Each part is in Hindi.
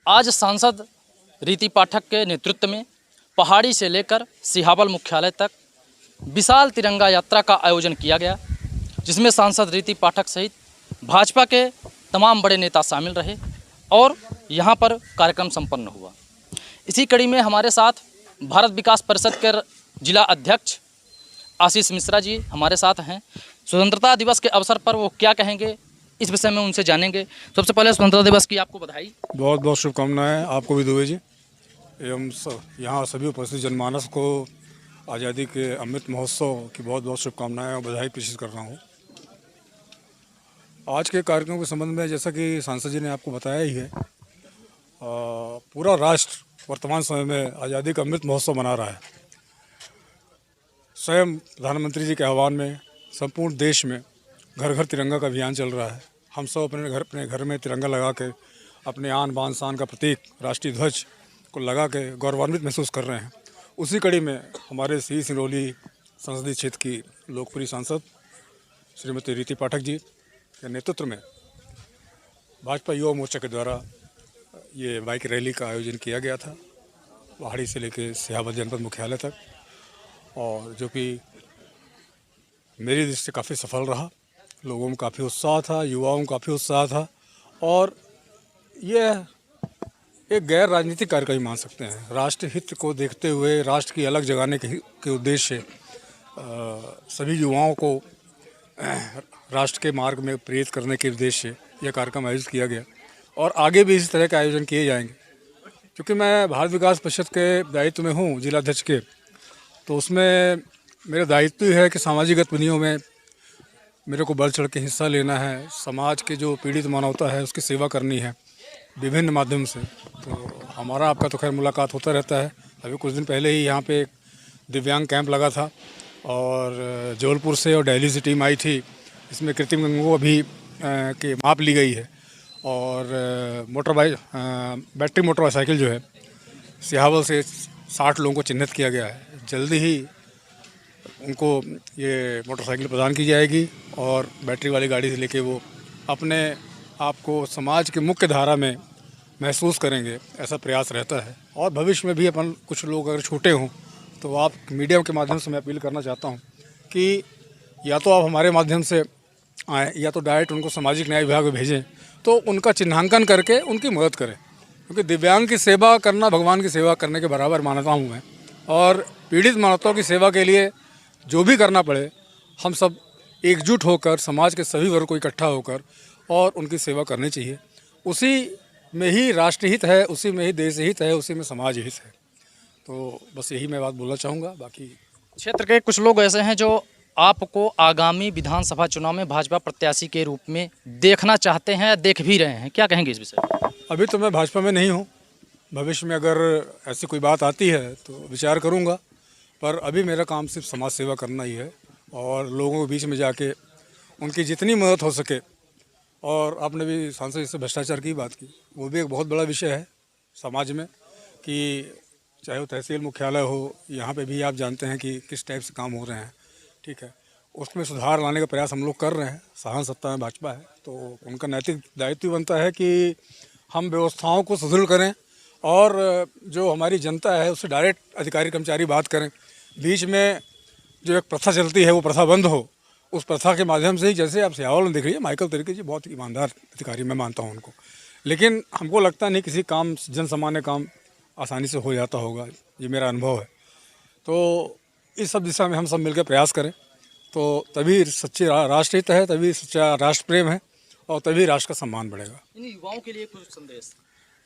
आज सांसद रीति पाठक के नेतृत्व में पहाड़ी से लेकर सिहावल मुख्यालय तक विशाल तिरंगा यात्रा का आयोजन किया गया, जिसमें सांसद रीति पाठक सहित भाजपा के तमाम बड़े नेता शामिल रहे और यहां पर कार्यक्रम संपन्न हुआ। इसी कड़ी में हमारे साथ भारत विकास परिषद के जिला अध्यक्ष आशीष मिश्रा जी हमारे साथ हैं। स्वतंत्रता दिवस के अवसर पर वो क्या कहेंगे, इस विषय में उनसे जानेंगे। सबसे पहले स्वतंत्रता दिवस की आपको बधाई। बहुत बहुत शुभकामनाएं आपको भी दुबे जी एवं यहाँ सभी उपस्थित जनमानस को आज़ादी के अमृत महोत्सव की बहुत बहुत शुभकामनाएं और बधाई पेश कर रहा हूँ। आज के कार्यक्रम के संबंध में जैसा कि सांसद जी ने आपको बताया ही है, पूरा राष्ट्र वर्तमान समय में आज़ादी का अमृत महोत्सव मना रहा है। स्वयं प्रधानमंत्री जी के आह्वान में संपूर्ण देश में घर घर तिरंगा का अभियान चल रहा है। हम सब अपने घर में तिरंगा लगा के अपने आन बान शान का प्रतीक राष्ट्रीय ध्वज को लगा के गौरवान्वित महसूस कर रहे हैं। उसी कड़ी में हमारे सी सिंगरौली संसदीय क्षेत्र की लोकप्रिय सांसद श्रीमती रीति पाठक जी के नेतृत्व में भाजपा युवा मोर्चा के द्वारा ये बाइक रैली का आयोजन किया गया था, पहाड़ी से लेकर सिहावल जनपद मुख्यालय तक, और जो कि मेरी दृष्टि से काफ़ी सफल रहा। लोगों में काफ़ी उत्साह था, युवाओं में काफ़ी उत्साह था और यह एक गैर राजनीतिक कार्यक्रम मान सकते हैं। राष्ट्र हित को देखते हुए, राष्ट्र की अलग जगाने के उद्देश्य से सभी युवाओं को राष्ट्र के मार्ग में प्रेरित करने के उद्देश्य से यह कार्यक्रम आयोजित किया गया और आगे भी इसी तरह के आयोजन किए जाएंगे। क्योंकि मैं भारत विकास परिषद के दायित्व में हूँ जिला अध्यक्ष के, तो उसमें मेरा दायित्व है कि सामाजिक गतिविधियों में मेरे को बढ़ चढ़ के हिस्सा लेना है। समाज के जो पीड़ित मानवता है उसकी सेवा करनी है विभिन्न माध्यम से। तो हमारा आपका तो खैर मुलाकात होता रहता है। अभी कुछ दिन पहले ही यहाँ पे एक दिव्यांग कैंप लगा था और जबलपुर से और दिल्ली से टीम आई थी। इसमें कृत्रिम अंगों भी के माप ली गई है और बैटरी मोटर साइकिल जो है सिहावल से 60 लोगों को चिन्हित किया गया है। जल्दी ही उनको ये मोटरसाइकिल प्रदान की जाएगी और बैटरी वाली गाड़ी से लेके वो अपने आप को समाज के मुख्य धारा में महसूस करेंगे, ऐसा प्रयास रहता है। और भविष्य में भी अपन कुछ लोग अगर छूटे हों तो आप मीडिया के माध्यम से मैं अपील करना चाहता हूं कि या तो आप हमारे माध्यम से आएँ या तो डायरेक्ट उनको सामाजिक न्याय विभाग में भेजें, तो उनका चिन्हांकन करके उनकी मदद करें। क्योंकि दिव्यांग की सेवा करना भगवान की सेवा करने के बराबर मानता हूँ मैं। और पीड़ित मानवताओं की सेवा के लिए जो भी करना पड़े, हम सब एकजुट होकर समाज के सभी वर्ग को इकट्ठा होकर और उनकी सेवा करनी चाहिए। उसी में ही राष्ट्र हित है, उसी में ही देश हित है, उसी में समाज हित है। तो बस यही मैं बात बोलना चाहूँगा। बाकी क्षेत्र के कुछ लोग ऐसे हैं जो आपको आगामी विधानसभा चुनाव में भाजपा प्रत्याशी के रूप में देखना चाहते हैं, देख भी रहे हैं, क्या कहेंगे इस विषय? अभी तो मैं भाजपा में नहीं हूँ। भविष्य में अगर ऐसी कोई बात आती है तो विचार करूँगा, पर अभी मेरा काम सिर्फ समाज सेवा करना ही है और लोगों के बीच में जाके उनकी जितनी मदद हो सके। और आपने भी सांसद से भ्रष्टाचार की बात की, वो भी एक बहुत बड़ा विषय है समाज में कि चाहे वो तहसील मुख्यालय हो, यहाँ पे भी आप जानते हैं कि किस टाइप से काम हो रहे हैं, ठीक है। उसमें सुधार लाने का प्रयास हम लोग कर रहे हैं। शासन सत्ता में भाजपा है तो उनका नैतिक दायित्व बनता है कि हम व्यवस्थाओं को सुदृढ़ करें और जो हमारी जनता है उससे डायरेक्ट अधिकारी कर्मचारी बात करें। बीच में जो एक प्रथा चलती है वो प्रथा बंद हो। उस प्रथा के माध्यम से ही, जैसे आप सिहावल में देख लीजिए, माइकल तरीके जी बहुत ईमानदार अधिकारी मैं मानता हूँ उनको, लेकिन हमको लगता नहीं किसी काम जन सामान्य काम आसानी से हो जाता होगा, ये मेरा अनुभव है। तो इस सब दिशा में हम सब मिलकर प्रयास करें तो तभी सच्ची राष्ट्रहित है, तभी सच्चा राष्ट्र प्रेम है और तभी राष्ट्र का सम्मान बढ़ेगा। युवाओं के लिए कुछ संदेश?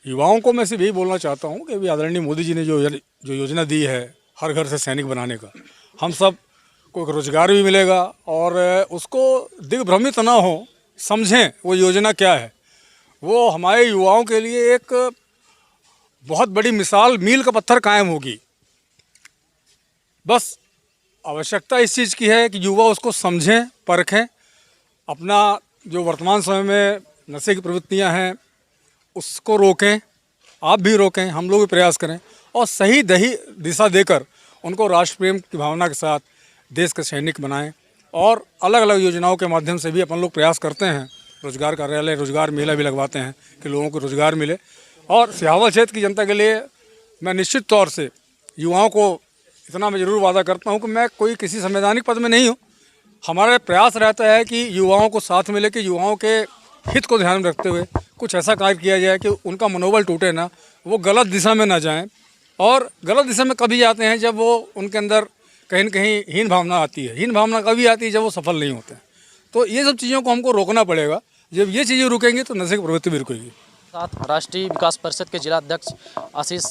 युवाओं को मैं सिर्फ यही बोलना चाहता हूँ कि अभी आदरणीय मोदी जी ने जो योजना दी है हर घर से सैनिक बनाने का, हम सब को रोजगार भी मिलेगा और उसको दिग्भ्रमित ना हो, समझें वो योजना क्या है। वो हमारे युवाओं के लिए एक बहुत बड़ी मिसाल, मील का पत्थर कायम होगी। बस आवश्यकता इस चीज़ की है कि युवा उसको समझें, परखें, अपना जो वर्तमान समय में नशे की प्रवृत्तियां हैं उसको रोकें, आप भी रोकें, हम लोग भी प्रयास करें और सही दिशा देकर उनको राष्ट्र प्रेम की भावना के साथ देश के सैनिक बनाएं। और अलग अलग योजनाओं के माध्यम से भी अपन लोग प्रयास करते हैं। रोजगार कार्यालय, रोजगार मेला भी लगवाते हैं कि लोगों को रोजगार मिले और सिहावल क्षेत्र की जनता के लिए मैं निश्चित तौर से युवाओं को इतना मैं ज़रूर वादा करता हूँ कि मैं कोई किसी संवैधानिक पद में नहीं हूँ। हमारा प्रयास रहता है कि युवाओं को साथ में लेकर युवाओं के हित को ध्यान में रखते हुए कुछ ऐसा कार्य किया जाए कि उनका मनोबल टूटे ना, वो गलत दिशा में ना जाएं। और गलत दिशा में कभी जाते हैं जब वो उनके अंदर कहीं न कहीं हीन भावना आती है। हीन भावना कभी आती है जब वो सफल नहीं होते हैं। तो ये सब चीज़ों को हमको रोकना पड़ेगा। जब ये चीज़ें रुकेंगी तो नशे की प्रवृत्ति भी रुकेगी। साथ राष्ट्रीय विकास परिषद के जिला अध्यक्ष आशीष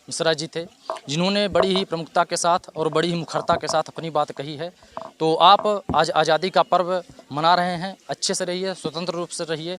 मिश्रा जी थे, जिन्होंने बड़ी ही प्रमुखता के साथ और बड़ी ही मुखरता के साथ अपनी बात कही है। तो आप आज आज़ादी का पर्व मना रहे हैं, अच्छे से रहिए, स्वतंत्र रूप से रहिए